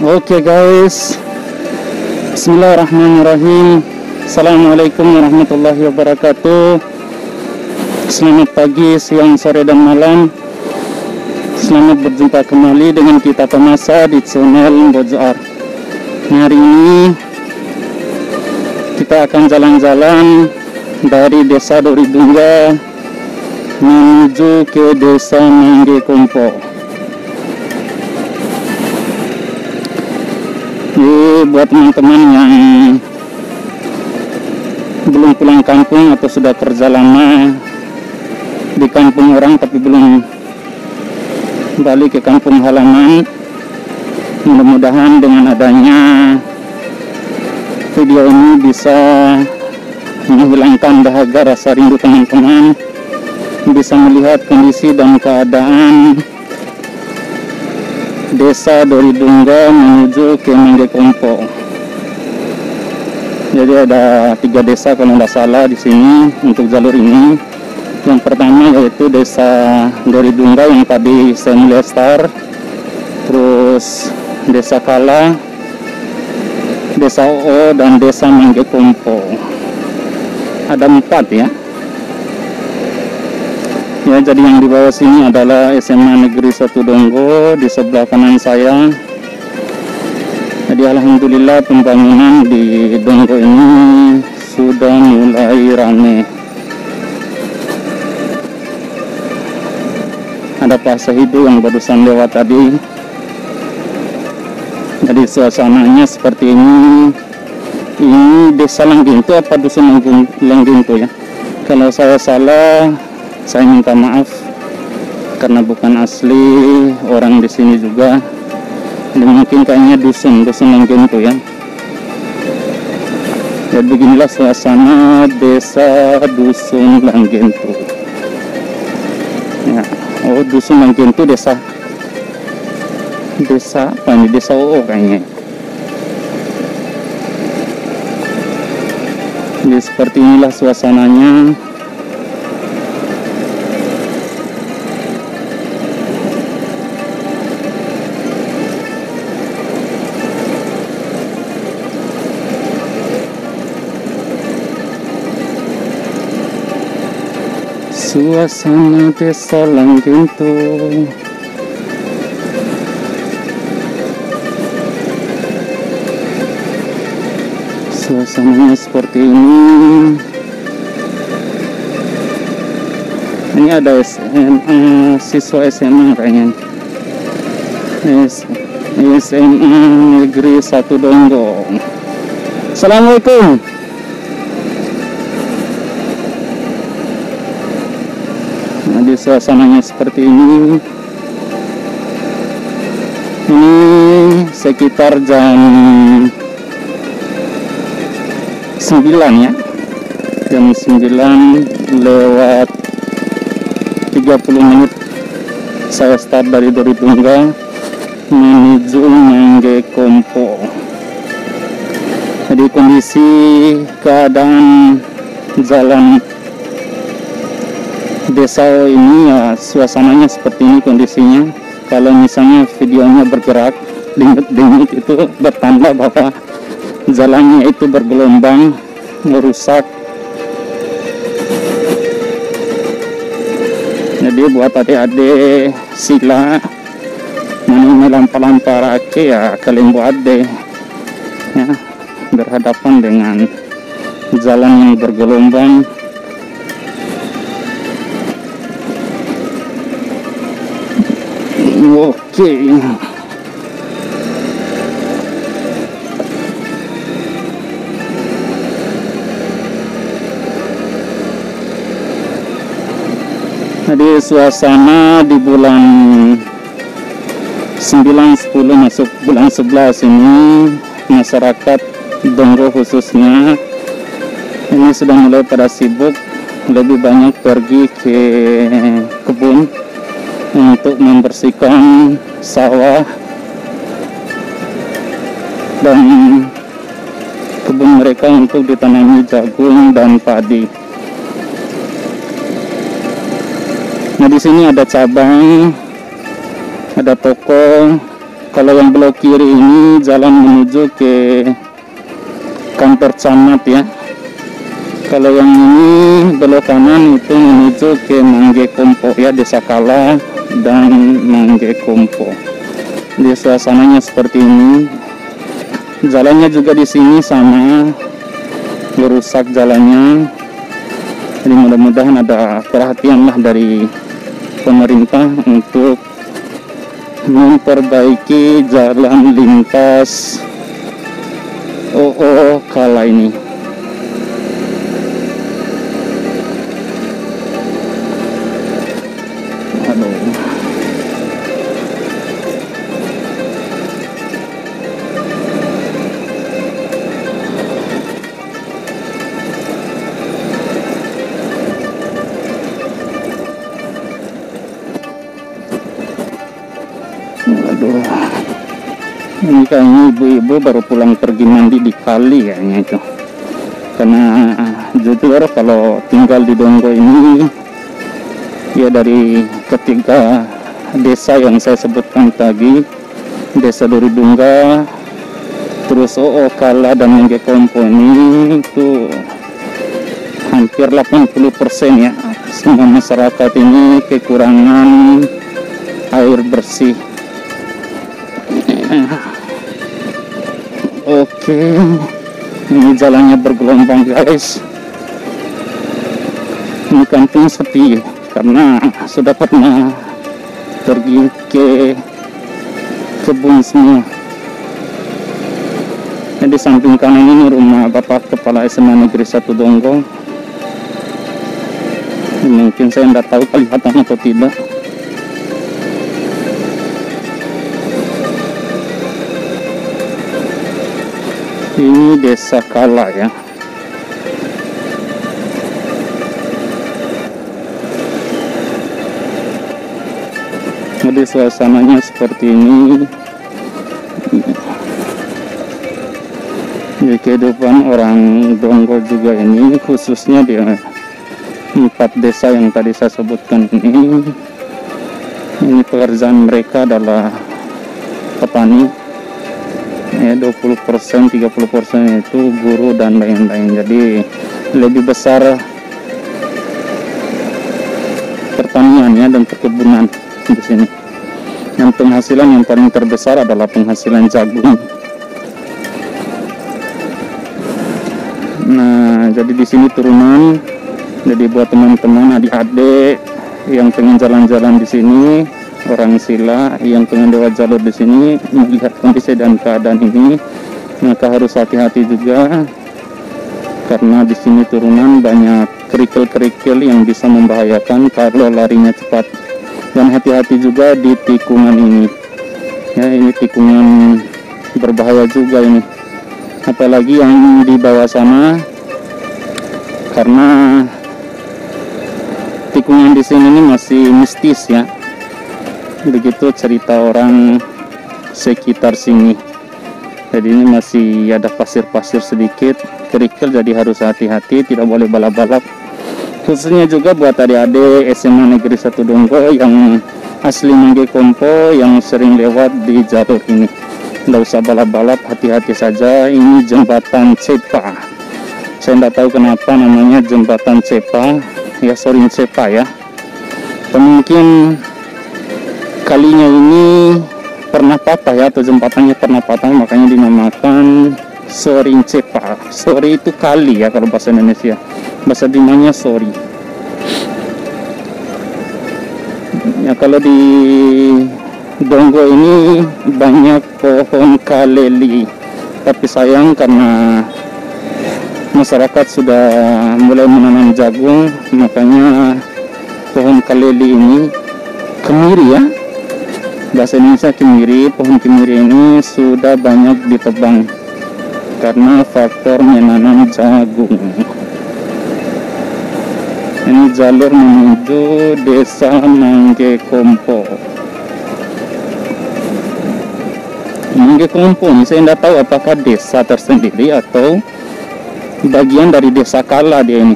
Oke guys, Bismillahirrahmanirrahim. Assalamualaikum warahmatullahi wabarakatuh. Selamat pagi, siang, sore, dan malam. Selamat berjumpa kembali dengan kita Pemasa di channel Bojar. Hari ini kita akan jalan-jalan dari Desa Doridungga menuju ke Desa Mangge Kompo. Buat teman-teman yang belum pulang kampung atau sudah kerja lama di kampung orang tapi belum balik ke kampung halaman, mudah-mudahan dengan adanya video ini bisa menghilangkan dahaga rasa rindu teman-teman, bisa melihat kondisi dan keadaan Desa Doridungga menuju ke Mangge Kompo. Jadi ada 3 desa kalau tidak salah di sini untuk jalur ini. Yang pertama yaitu Desa Doridungga yang tadi saya melihat star, terus Desa Kala, Desa Oo, dan Desa Mangge Kompo. Ada 4 ya. Ya, jadi yang di bawah sini adalah SMA Negeri 1 Donggo, di sebelah kanan saya. Jadi alhamdulillah pembangunan di Donggo ini sudah mulai rame. Ada Pak Sahidu yang barusan lewat tadi. Jadi suasananya seperti ini. Ini Desa Langgintu apa Dusun Langgintu ya? Kalau saya salah, saya minta maaf karena bukan asli orang di sini juga. Dan mungkin kayaknya dusun Langgintu ya. Jadi beginilah suasana Desa Dusun Langgintu. Ya, oh Dusun Langgintu desa apa ini? Desa Oo kayaknya. Jadi seperti inilah suasananya. Suasana Desa Langgintu. Suasananya seperti ini. Ini ada SMA, siswa SMA kayaknya. SMA Negeri 1 Donggo. Assalamualaikum. Jadi suasananya seperti ini. Ini sekitar jam 9 ya. Jam 9:30 saya start dari Doridungga menuju Mangge Kompo. Jadi kondisi keadaan jalan desa ini ya, suasananya seperti ini kondisinya. Kalau misalnya videonya bergerak dingin itu bertanda bahwa jalannya itu bergelombang, merusak. Jadi buat adik-adik sila mana melampar rake ya, kalian buat deh ya, berhadapan dengan jalan yang bergelombang. Oke. Jadi suasana di bulan 9, 10 masuk bulan 11 ini, masyarakat Donggo khususnya ini sudah mulai pada sibuk, lebih banyak pergi ke kebun untuk membersihkan sawah dan kebun mereka untuk ditanami jagung dan padi. Nah, di sini ada cabang, ada toko, Kalau yang belok kiri ini jalan menuju ke kantor camat ya. Kalau yang ini belok kanan itu menuju ke Mangge Kompo ya, Desa Kala dan Mangge Kompo. Di suasananya seperti ini. Jalannya juga di sini sama, rusak jalannya. Jadi mudah-mudahan ada perhatian lah dari pemerintah untuk memperbaiki jalan lintas OO Kala ini. Aduh. Aduh, ini kayaknya ibu-ibu baru pulang pergi mandi di kali kayaknya itu. Karena jujur kalau tinggal di Donggo ini ya, dari ketiga desa yang saya sebutkan tadi, Desa Doridungga, terus OO Kala dan Mangge Kompo ini itu hampir 80% ya, semua masyarakat ini kekurangan air bersih. Oke, ini jalannya bergelombang guys. Ini kampung sepi karena sudah pernah pergi ke kebun semua. Di samping kanan ini rumah Bapak Kepala SMA Negeri 1 Donggo. Mungkin saya tidak tahu kelihatan atau tidak. Ini Desa Kala ya. Jadi suasananya seperti ini. Di kehidupan orang Donggo juga ini, khususnya di 4 desa yang tadi saya sebutkan ini pekerjaan mereka adalah petani. Ya, 20%, 30% itu guru dan lain-lain. Jadi lebih besar pertaniannya dan perkebunan di sini. Yang penghasilan yang paling terbesar adalah penghasilan jagung. Nah, jadi di sini turunan. Jadi buat teman-teman adik-adik yang pengen jalan-jalan di sini, orang sila yang pengen lewat jalur di sini, melihat kondisi dan keadaan ini, maka harus hati-hati juga karena di sini turunan banyak kerikil-kerikil yang bisa membahayakan kalau larinya cepat. Dan hati-hati juga di tikungan ini ya, ini tikungan berbahaya juga ini, apalagi yang di bawah sana, karena tikungan di sini ini masih mistis ya. Begitu cerita orang sekitar sini. Jadi ini masih ada pasir-pasir sedikit, kerikil, jadi harus hati-hati, tidak boleh balap-balap. Khususnya juga buat adik-adik SMA Negeri 1 Donggo yang asli Mangge Kompo yang sering lewat di jalur ini. Tidak usah balap-balap, hati-hati saja. Ini jembatan Cepa. Saya tidak tahu kenapa namanya jembatan Cepa, ya Sorin Cepa ya. Mungkin kalinya ini pernah patah ya, atau jembatannya pernah patah, makanya dinamakan Sorin Cepa. Sori itu kali ya kalau bahasa Indonesia, bahasa Bimanya sori ya. Kalau di Donggo ini banyak pohon kaleli, tapi sayang karena masyarakat sudah mulai menanam jagung, makanya pohon kaleli ini, kemiri ya, bahasa Indonesia kemiri, pohon kemiri ini sudah banyak ditebang karena faktor menanam jagung. Ini jalur menuju Desa Mangge Kompo. Mangge Kompo ini saya tidak tahu apakah desa tersendiri atau bagian dari Desa Kala dia ini.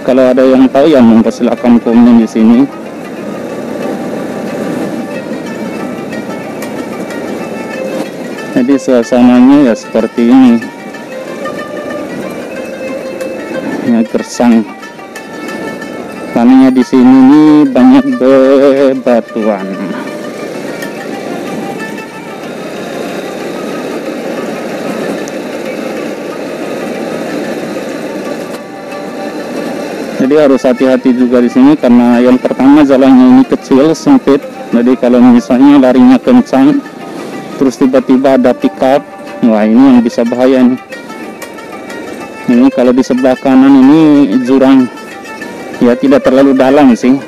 Kalau ada yang tahu ya monggo silakan komen di sini. Jadi suasananya ya seperti ini, ya gersang. Tanahnya di sini nih banyak bebatuan. Jadi harus hati-hati juga di sini karena yang pertama jalannya ini kecil, sempit. Jadi kalau misalnya larinya kencang, terus tiba-tiba ada pickup, wah ini yang bisa bahaya nih. Ini kalau di sebelah kanan ini jurang, ya tidak terlalu dalam sih,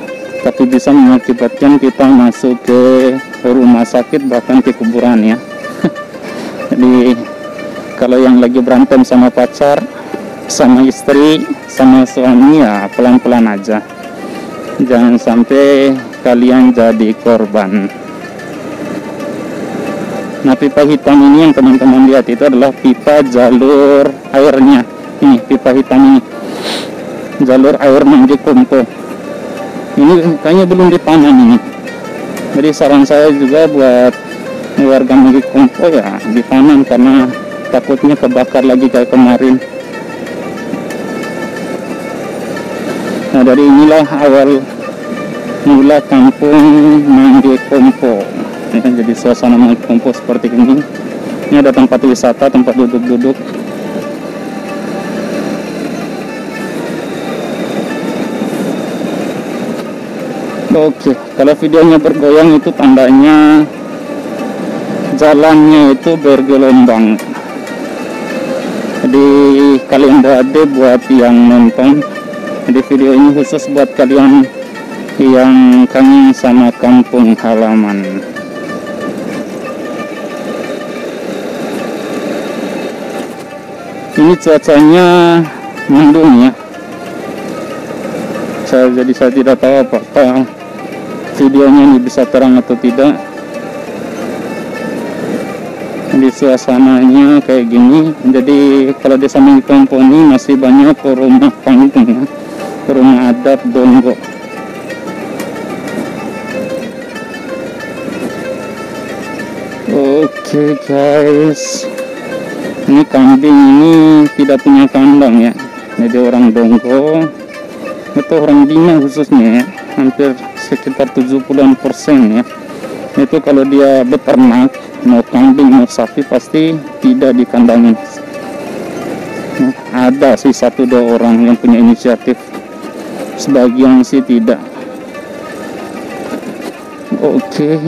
tapi bisa mengakibatkan kita masuk ke rumah sakit bahkan ke kuburan ya. Jadi kalau yang lagi berantem sama pacar, sama istri, sama suami ya pelan-pelan aja, jangan sampai kalian jadi korban. Nah, pipa hitam ini yang teman-teman lihat itu adalah pipa jalur airnya. Ini pipa hitam ini jalur air Mangge Kompo. Ini kayaknya belum dipanen ini. Jadi saran saya juga buat warga Mangge Kompo ya dipanen, karena takutnya kebakar lagi kayak kemarin. Nah, dari inilah awal mula kampung Mangge Kompo. Ini kan jadi suasana Mangge Kompo seperti ini. Ini ada tempat wisata, tempat duduk-duduk. Oke, kalau videonya bergoyang itu tandanya jalannya itu bergelombang. Jadi kalian buat yang nonton, jadi video ini khusus buat kalian yang kangen sama kampung halaman. Ini cuacanya mendung ya. Jadi saya tidak tahu apakah videonya ini bisa terang atau tidak. Jadi suasananya kayak gini. Jadi kalau desa Mangge Kompo ini masih banyak rumah panggung ya, rumah adat Donggo. Oke guys, ini kambing ini tidak punya kandang ya, jadi orang Donggo atau orang Bima khususnya ya, hampir sekitar 70% ya, itu kalau dia beternak mau kambing mau sapi pasti tidak dikandangin. Nah, ada sih 1-2 orang yang punya inisiatif, sebagian sih tidak. Oke,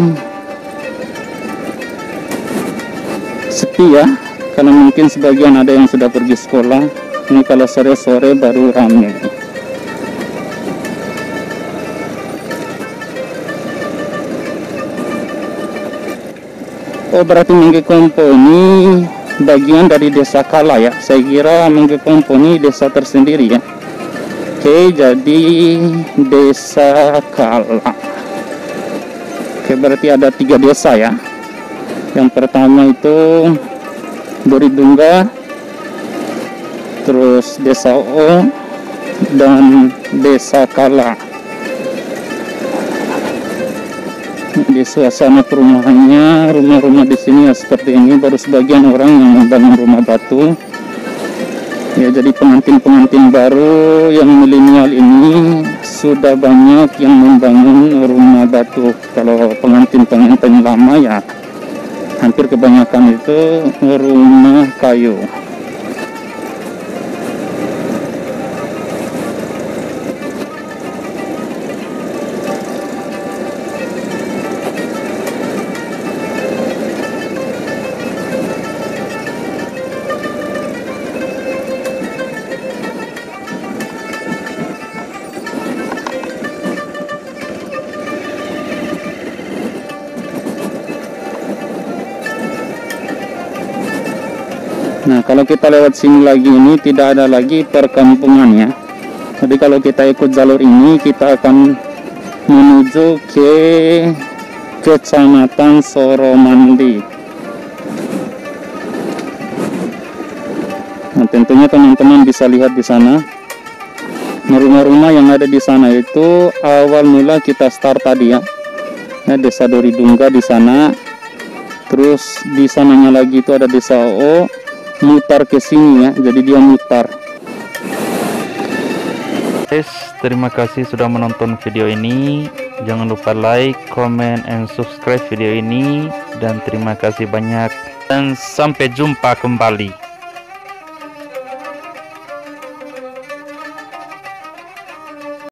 sepi ya, karena mungkin sebagian ada yang sudah pergi sekolah. Ini kalau sore-sore baru ramai. Oh, berarti Mangge Kompo ini bagian dari desa Kala ya. Saya kira Mangge Kompo ini desa tersendiri ya. Oke, jadi desa Kala. Oke, berarti ada 3 desa ya. Yang pertama itu Doridungga, terus desa O, dan desa Kala. Di suasana perumahannya, rumah-rumah di sini ya seperti ini. Baru sebagian orang yang membangun rumah batu ya, jadi pengantin-pengantin baru yang milenial ini sudah banyak yang membangun rumah batu. Kalau pengantin-pengantin lama ya hampir kebanyakan itu rumah kayu. Nah, kalau kita lewat sini lagi ini tidak ada lagi perkampungan ya. Jadi kalau kita ikut jalur ini kita akan menuju ke Kecamatan Soromandi. Nah, tentunya teman-teman bisa lihat di sana. Rumah-rumah yang ada di sana itu awal mula kita start tadi ya. Desa Doridungga di sana. Terus di sananya lagi itu ada desa OO, mutar ke sini ya, jadi dia mutar. Guys, terima kasih sudah menonton video ini. Jangan lupa like, comment, and subscribe video ini. Dan terima kasih banyak. Dan sampai jumpa kembali.